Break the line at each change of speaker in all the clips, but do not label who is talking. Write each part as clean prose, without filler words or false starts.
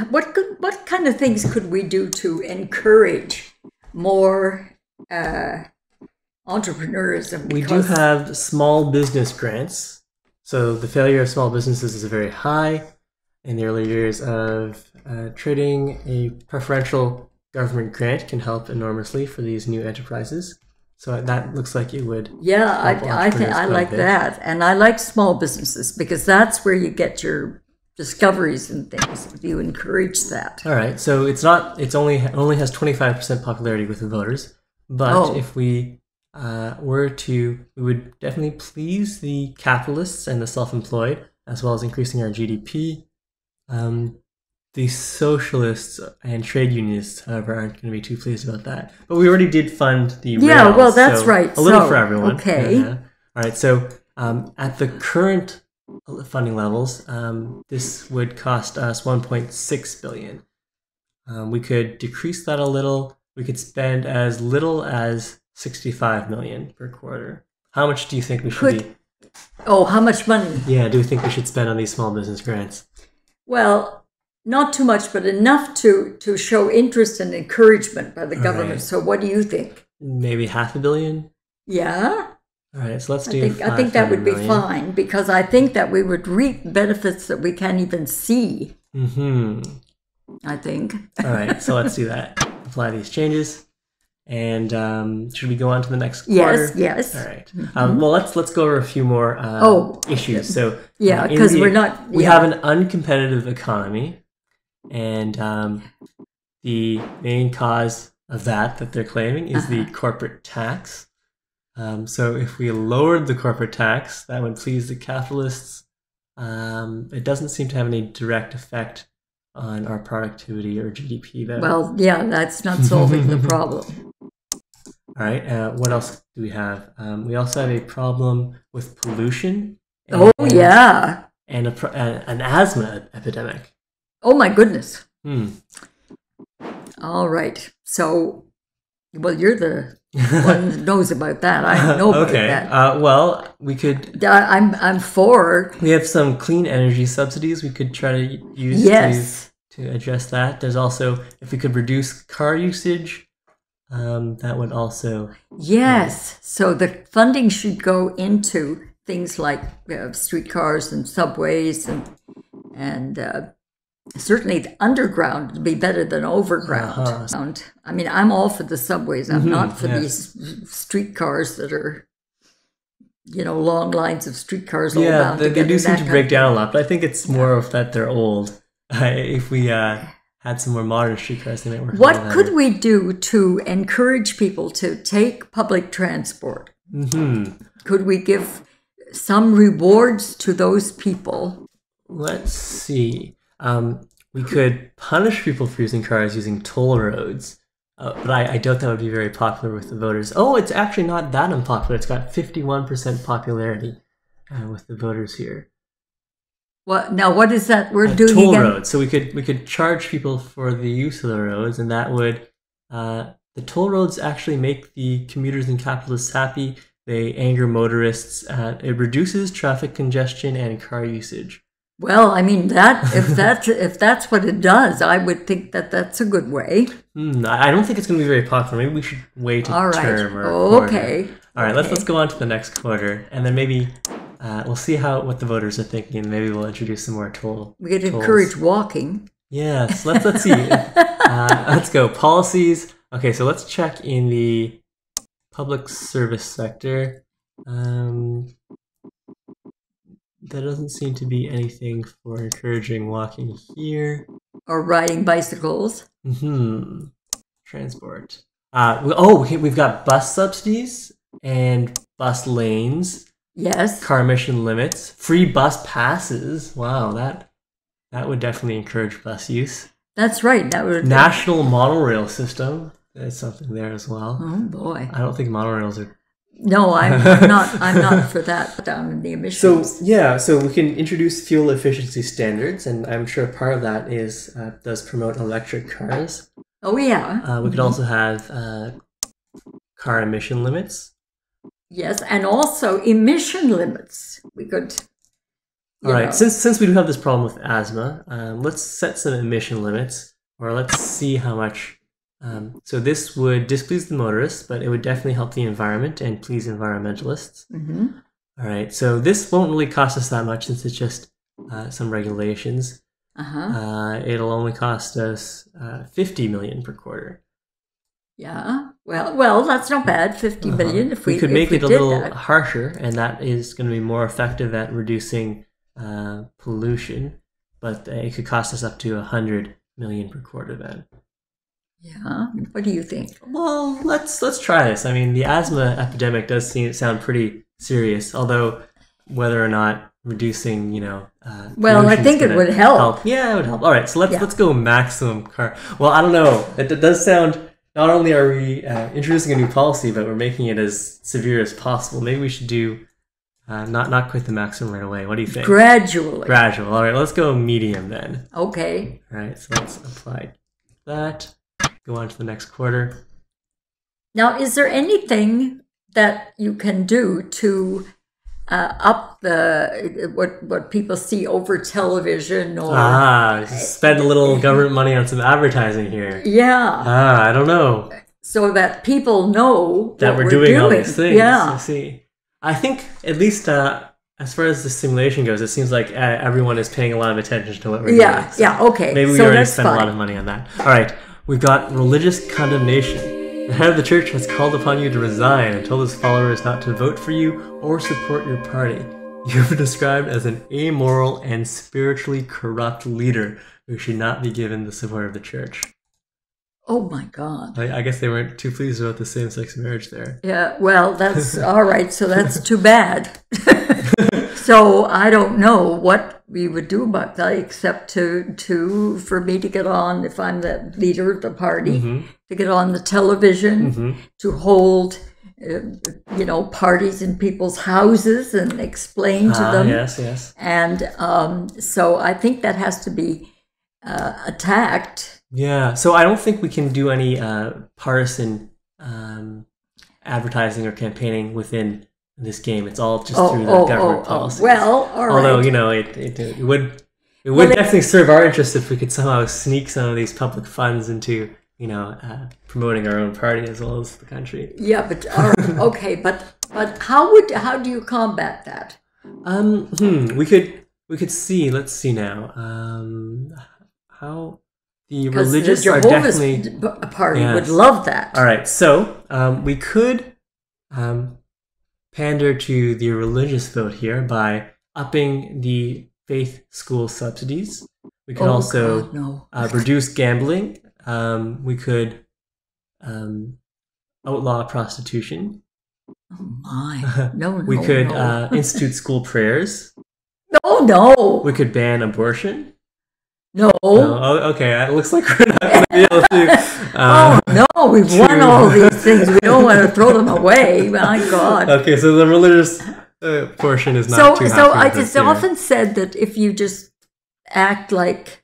what kind of things could we do to encourage more entrepreneurism?
We do have small business grants. So the failure of small businesses is very high. In the early years of trading, a preferential government grant can help enormously for these new enterprises. So that looks like it would.
Yeah, I think I like that, and I like small businesses because that's where you get your discoveries and things. You encourage that.
All right, so it's only has 25% popularity with the voters, but if we we would definitely please the capitalists and the self-employed, as well as increasing our GDP. The socialists and trade unionists, however, aren't going to be too pleased about that. But we already did fund the rails,
well, that's
so
right.
A little for everyone.
Okay.
All right, so at the current funding levels, this would cost us $1.6 billion. We could decrease that a little. We could spend as little as $65 million per quarter. How much do you think we should be?
Oh, how much money?
Yeah, do you think we should spend on these small business grants?
Well, not too much, but enough to show interest and encouragement by the government. Right. So what do you think?
Maybe $500 million?
Yeah.
All right, so let's do
I think that would be fine, because I think that we would reap benefits that we can't even see.
Mm-hmm.
I think.
All right, so let's do that. Apply these changes. And should we go on to the next quarter?
Yes.
All right. Well, let's go over a few more issues. So
because we
have an uncompetitive economy, and the main cause of that they're claiming is the corporate tax. So if we lowered the corporate tax, that would please the capitalists. It doesn't seem to have any direct effect on our productivity or GDP, though.
That's not solving the problem.
All right. What else do we have? We also have a problem with pollution.
And
an asthma epidemic.
Oh my goodness. All right. So, you're the one that knows about that. I know about that.
Well, we could.
I'm for.
We have some clean energy subsidies we could try to use to address that. There's also, if we could reduce car usage, that would also.
Yes. So the funding should go into things like streetcars and subways and certainly the underground would be better than overground. I mean, I'm all for the subways. I'm not for these streetcars that are, long lines of streetcars all bound together.
They do seem to break down a lot, but I think it's more of that they're old. If we had some more modern streetcars, they might work.
What could we do to encourage people to take public transport? Could we give some rewards to those people?
Let's see. We could punish people for using cars using toll roads, but I doubt that would be very popular with the voters. Oh, it's actually not that unpopular. It's got 51% popularity with the voters here.
What is that we're doing
toll
again?
Roads. So we could charge people for the use of the roads, and that would the toll roads actually make the commuters and capitalists happy. They anger motorists. It reduces traffic congestion and car usage.
Well, I mean if that's what it does, I would think that that's a good way.
I don't think it's going to be very popular. Maybe we should wait a term or
okay.
All right, let's go on to the next quarter, and then maybe we'll see what the voters are thinking, and maybe we'll introduce some more tolls.
We could encourage walking.
Yes, let's see. Let's go policies. Okay, so let's check in the public service sector. There doesn't seem to be anything for encouraging walking here.
Or riding bicycles.
Transport. We've got bus subsidies and bus lanes.
Yes.
Car emission limits. Free bus passes. Wow, that would definitely encourage bus use.
That's right. That would.
National monorail system. There's something there as well.
Oh boy.
I don't think monorails are.
No, I'm not for that down in the emissions.
So we can introduce fuel efficiency standards, and I'm sure part of that does promote electric cars.
Oh yeah.
We could also have car emission limits.
Yes, and also emission limits. We could
All right, since we do have this problem with asthma, let's set some emission limits, or let's see how much. So this would displease the motorists, but it would definitely help the environment and please environmentalists. All right, so this won't really cost us that much since it's just some regulations. It'll only cost us 50 million per quarter.
Yeah, well, that's not bad. 50 million. If
we could make it a little harsher, and that is going to be more effective at reducing pollution, but it could cost us up to 100 million per quarter then.
Yeah, what do you think?
Well, let's try this. I mean, the asthma epidemic does sound pretty serious, although whether or not reducing,
well, I think it would help.
Yeah, it would help. All right, so let's go maximum car. Well, I don't know. It does sound. Not only are we introducing a new policy, but we're making it as severe as possible. Maybe we should do not quit the maximum right away. What do you think?
Gradually.
Gradual. All right, let's go medium then.
Okay.
All right, so let's apply that. Go on to the next quarter.
Now, is there anything that you can do to up the what people see over television, or
spend a little government money on some advertising here?
Yeah.
I don't know.
So that people know
that we're doing all these things. Yeah. I see. I think at least as far as the simulation goes, it seems like everyone is paying a lot of attention to what we're doing. So
yeah, okay.
Maybe we already spent a lot of money on that. All right, we've got religious condemnation. The head of the church has called upon you to resign and told his followers not to vote for you or support your party. You have been described as an amoral and spiritually corrupt leader who should not be given the support of the church.
Oh my God.
I guess they weren't too pleased about the same-sex marriage there.
Yeah, well, that's all right. So that's too bad. So I don't know what we would do about that, except for me to get on, if I'm the leader of the party, to get on the television, to hold, parties in people's houses and explain to them.
Yes.
And so I think that has to be attacked.
Yeah. So I don't think we can do any partisan advertising or campaigning within this game. It's all just through the government policy.
Well, all right.
Although, it would definitely serve our interest if we could somehow sneak some of these public funds into, promoting our own party as well as the country.
Yeah, but okay, but how do you combat that?
We could see. Let's see now. How the religious
the Jehovah's party would love that.
All right, so we could pander to the religious vote here by upping the faith school subsidies. We could reduce gambling. We could outlaw prostitution.
Oh my! No,
we could institute school prayers.
No.
We could ban abortion.
No.
Oh, okay. It looks like we're not going to be able to.
We've won all these things. We don't want to throw them away. My God.
Okay, so the religious portion is not too happy.
So I just often said that if you just act like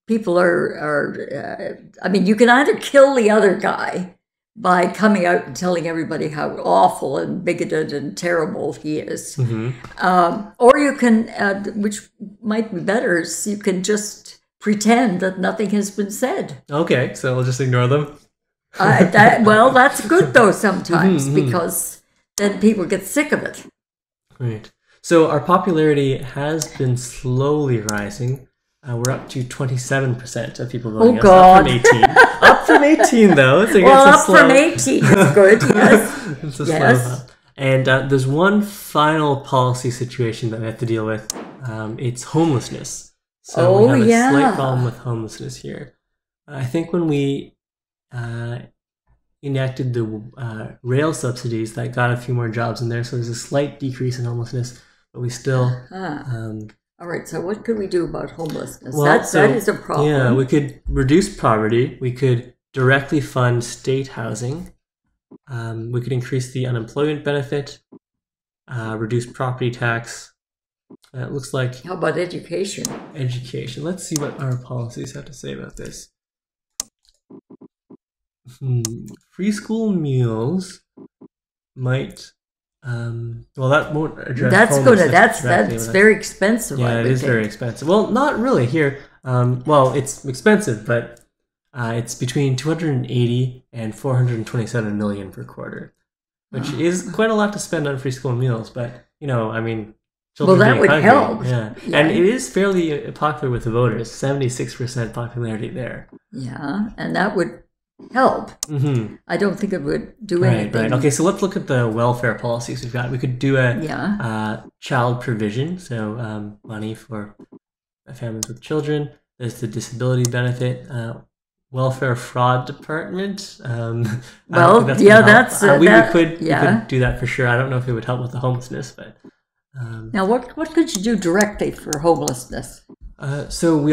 people are you can either kill the other guy by coming out and telling everybody how awful and bigoted and terrible he is, or you can, which might be better, is you can just pretend that nothing has been said.
Okay, so we'll just ignore them.
Well, that's good though sometimes, because then people get sick of it.
Right. So our popularity has been slowly rising. We're up to 27% of people voting us.
God.
Up from 18. Up from 18, though. So
from 18 is good, yes.
It's a slow. And there's one final policy situation that we have to deal with. It's homelessness. So we have a slight problem with homelessness here. I think when we enacted the rail subsidies, that got a few more jobs in there. So there's a slight decrease in homelessness, but we still...
All right, so what could we do about homelessness?
Well,
that is a problem.
Yeah, we could reduce poverty. We could directly fund state housing. We could increase the unemployment benefit, reduce property tax. It looks like...
How about education?
Education. Let's see what our policies have to say about this. Free school meals might Well, that won't address
That's
homelessness directly,
that's
but
very expensive.
yeah,
I
it
would
is very
think.
expensive. Well, not really here. Well, it's expensive, but it's between 280 and 427 million per quarter, which is
Uh,
quite a lot to spend on free school meals. But I mean,
well,
children
that
being
would
hungry,
help.
yeah, and
Yeah,
it is fairly popular with the voters. 76% popularity there.
yeah, and that would help.
Mm-hmm.
I don't think it would do
Right, right. Okay,
anything.
so let's look at the welfare policies we've got. We could do a
Yeah,
child provision, so money for families with children. There's the disability benefit, welfare fraud department. I don't think
well,
that's going
yeah,
to help.
that's
We
that.
could
Yeah.
do that for sure. I don't know if it would help with the homelessness, but
Now, what could you do directly for homelessness?
so we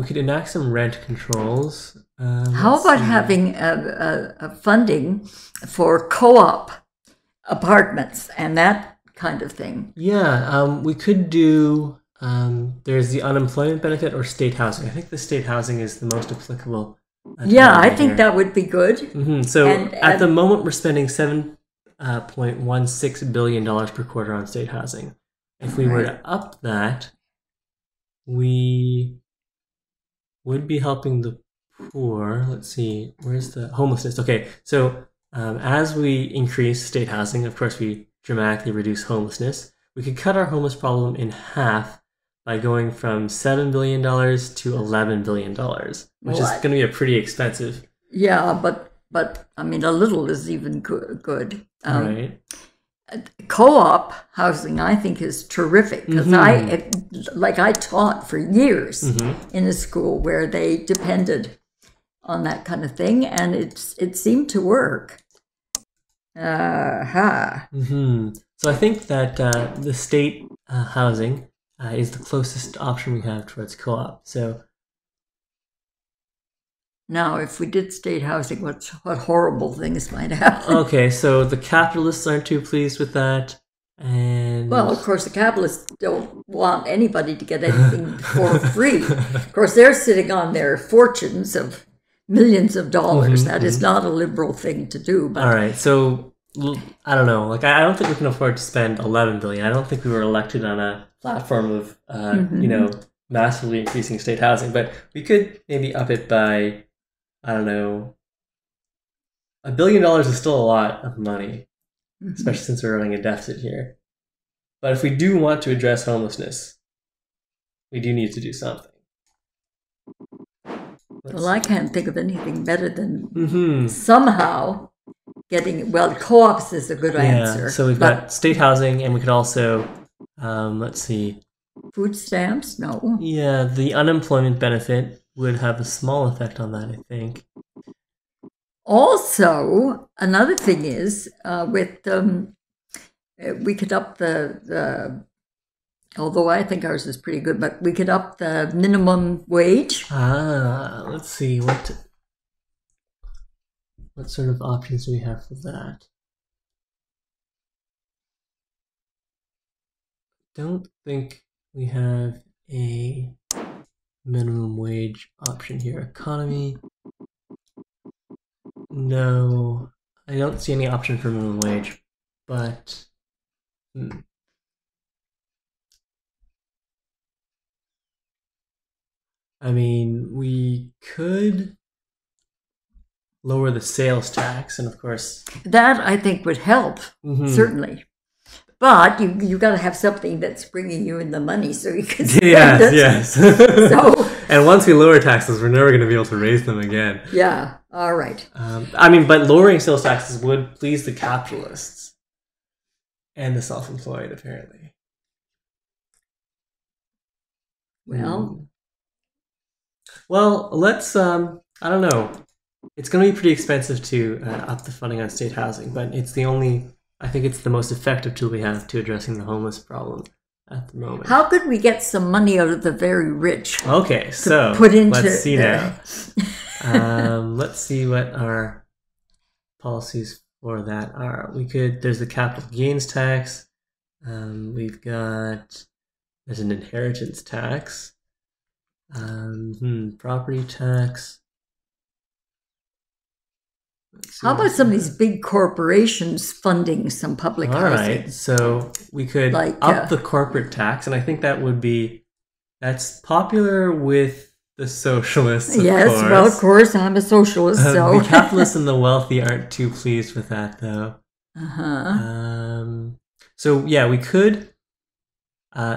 could enact some rent controls.
How
Let's
about
see.
having a funding for co-op apartments and that kind of thing?
Yeah, we could do. There's the unemployment benefit or state housing. I think the state housing is the most applicable.
Yeah, I think that would be good.
So
And
at the moment, we're spending $7.16 billion per quarter on state housing. If we were to up that, we would be helping the poor. Let's see, where's the homelessness? Okay, so as we increase state housing, of course, we dramatically reduce homelessness. We could cut our homeless problem in half by going from $7 billion to $11 billion, which is going to be a pretty expensive.
Yeah, but I mean, a little is even good.
Right.
Co-op housing, I think, is terrific because I taught for years in a school where they depended on that kind of thing, and it seemed to work.
So I think that the state housing is the closest option we have towards co-op. So
now, if we did state housing, what horrible things might happen?
okay, so the capitalists aren't too pleased with that, and
Well, of course, the capitalists don't want anybody to get anything for free. Of course, they're sitting on their fortunes of millions of dollars. That is not a liberal thing to do. But
all right, so I don't know. Like, I don't think we can afford to spend $11 billion. I don't think we were elected on a platform of massively increasing state housing, but we could maybe up it by, I don't know, $1 billion is still a lot of money, especially since we're running a deficit here. But if we do want to address homelessness, we do need to do something.
Well, I can't think of anything better than somehow getting, well, co-ops is a good answer.
So we've got state housing, and we could also, let's see.
Food stamps? No.
Yeah, the unemployment benefit would have a small effect on that, I think.
Also, another thing is with we could up the although I think ours is pretty good, but we could up the minimum wage.
Let's see what sort of options do we have for that? Don't think we have a minimum wage option here. Economy. No, I don't see any option for minimum wage, but I mean, we could lower the sales tax, and of course,
that I think would help certainly. But you got to have something that's bringing you in the money so you can spend it.
Yes.
So,
and once we lower taxes, we're never going to be able to raise them again.
Yeah. All right.
I mean, but lowering sales taxes would please the capitalists and the self-employed, apparently.
Well,
let's. I don't know. It's going to be pretty expensive to up the funding on state housing, but it's the only. I think it's the most effective tool we have to addressing the homeless problem at the moment.
How could we get some money out of the very rich?
Okay, so
put into
let's see now. Let's see what our policies for that are. There's the capital gains tax. There's an inheritance tax. Property tax.
How about some of these big corporations funding some public
All
housing?
right, so we could up the corporate tax, and I think that's popular with the socialists. Of
yes,
course.
well, of course, I'm a socialist, so
the capitalists and the wealthy aren't too pleased with that, though. So yeah, we could.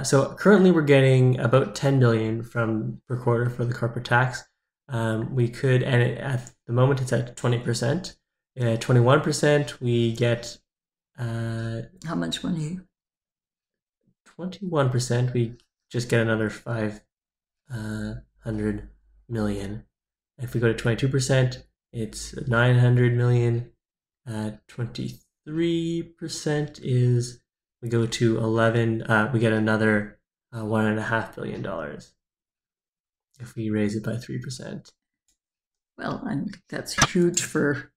So currently we're getting about 10 billion per quarter for the corporate tax. We could, and at the moment it's at 20%. 21% we get.
How much money?
21% we just get another 500 million. If we go to 22%, it's 900 million. 23% is we go to 11. We get another $1.5 billion if we raise it by 3%.
Well, I think that's huge for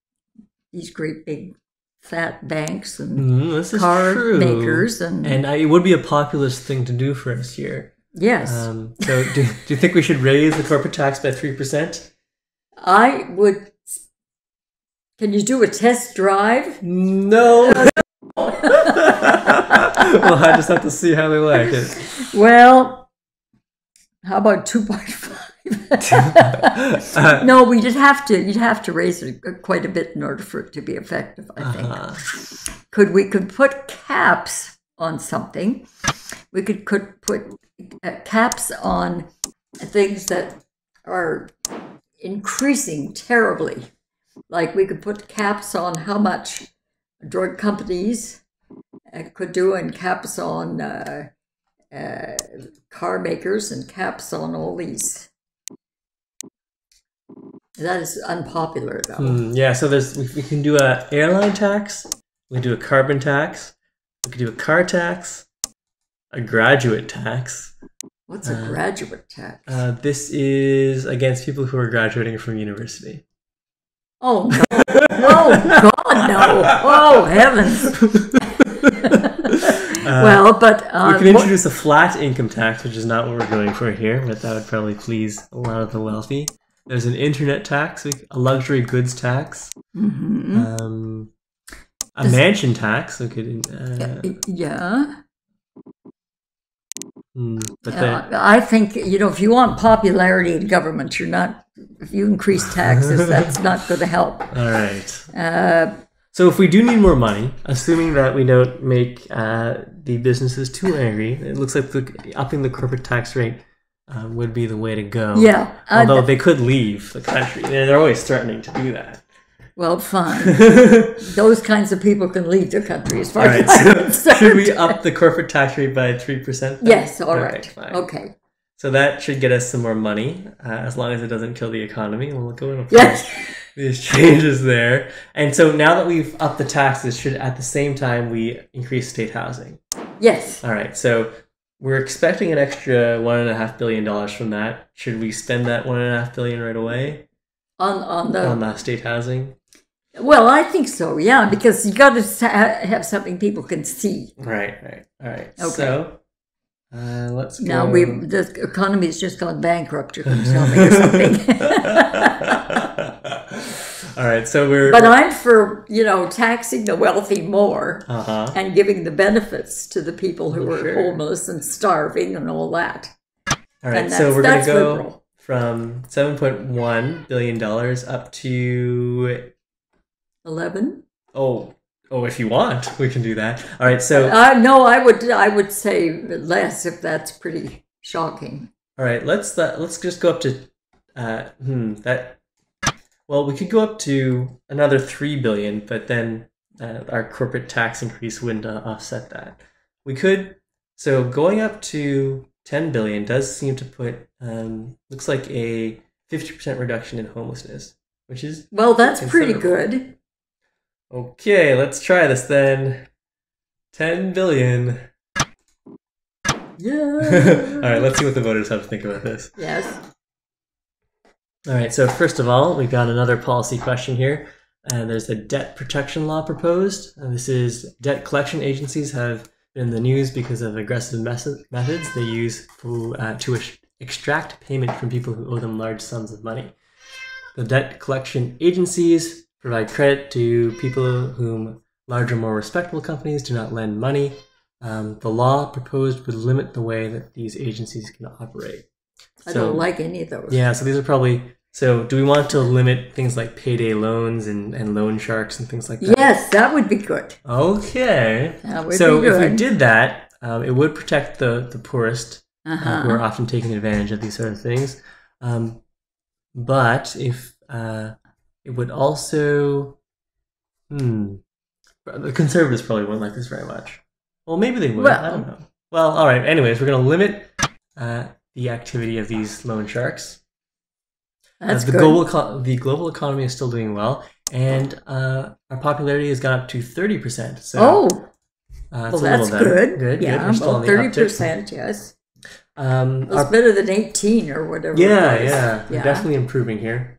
these great big fat banks and
this is
car
true.
makers, and
it would be a populist thing to do for us here.
Yes.
So do you think we should raise the corporate tax by 3%?
I would. Can you do a test drive?
No. Well, I just have to see how they like it.
Well, how about 2.5? No, you'd have to raise it quite a bit in order for it to be effective, I think. We could put caps on something. We could put caps on things that are increasing terribly. Like we could put caps on how much drug companies could do, and caps on car makers, and caps on all these. That is unpopular, though.
Yeah, so we can do an airline tax, we can do a carbon tax, we can do a car tax, a graduate tax.
What's a graduate tax?
This is against people who are graduating from university.
Oh, no. Oh, God, no. Oh, heavens. Well, but...
we can introduce a flat income tax, which is not what we're going for here, but that would probably please a lot of the wealthy. There's an internet tax, a luxury goods tax, a mansion tax. We could...
yeah.
But
I think, if you want popularity in government, if you increase taxes, that's not going to help.
All right. So if we do need more money, assuming that we don't make the businesses too angry, it looks like upping the corporate tax rate would be the way to go.
Yeah.
Although they could leave the country. They're always threatening to do that.
Well, fine. Those kinds of people can leave the country as far as
I'm
concerned.
Should we up the corporate tax rate by 3%? Then?
Yes, all right.
Fine.
Okay.
So that should get us some more money, as long as it doesn't kill the economy. We'll go in these changes there. And so now that we've upped the taxes, should at the same time we increase state housing?
Yes.
All right. So we're expecting an extra $1.5 billion from that. Should we spend that $1.5 billion right away
on the
state housing?
Well, I think so. Yeah, because you got to have something people can see.
Right. All right.
Okay.
So let's go.
Now the economy's just gone bankrupt. You can tell me or something.
All right. So
But I'm for taxing the wealthy more and giving the benefits to the people who are homeless and starving and all that.
All right. So we're going to go from $7.1 billion up to
11.
Oh, if you want, we can do that. All right, so
no, I would say less if that's pretty shocking.
All right, let's just go up to that. Well, we could go up to another $3 billion, but then our corporate tax increase wouldn't offset that. We could. So going up to $10 billion does seem to put looks like a 50% reduction in homelessness, which is
that's pretty good.
Okay, let's try this then. 10 billion.
Yeah.
All right, let's see what the voters have to think about this.
Yes.
All right, so first of all, we've got another policy question here. There's a debt protection law proposed. This is debt collection agencies have been in the news because of aggressive methods they use to extract payment from people who owe them large sums of money. The debt collection agencies provide credit to people whom larger, more respectable companies do not lend money. The law proposed would limit the way that these agencies can operate.
I don't like any of those.
Yeah, so these are probably... So do we want to limit things like payday loans and loan sharks and things like that?
Yes, that would be good.
Okay.
That would
So
be good.
if we did that, it would protect the poorest who
Uh-huh.
are often taking advantage of these sort of things. But if it would also... The conservatives probably wouldn't like this very much. Well, maybe they would.
Well-
I don't know. Well, all right. Anyways, we're going to limit the activity of these loan sharks.
That's
the
good.
the global economy is still doing well, and our popularity has gone up to 30%. So,
Oh,
it's
well,
a little
that's
better.
good. Yeah,
We're still
well,
on the uptick.
30%, yes.
Our
It's better than 18 or whatever.
Yeah,
it was.
yeah. We're definitely improving here.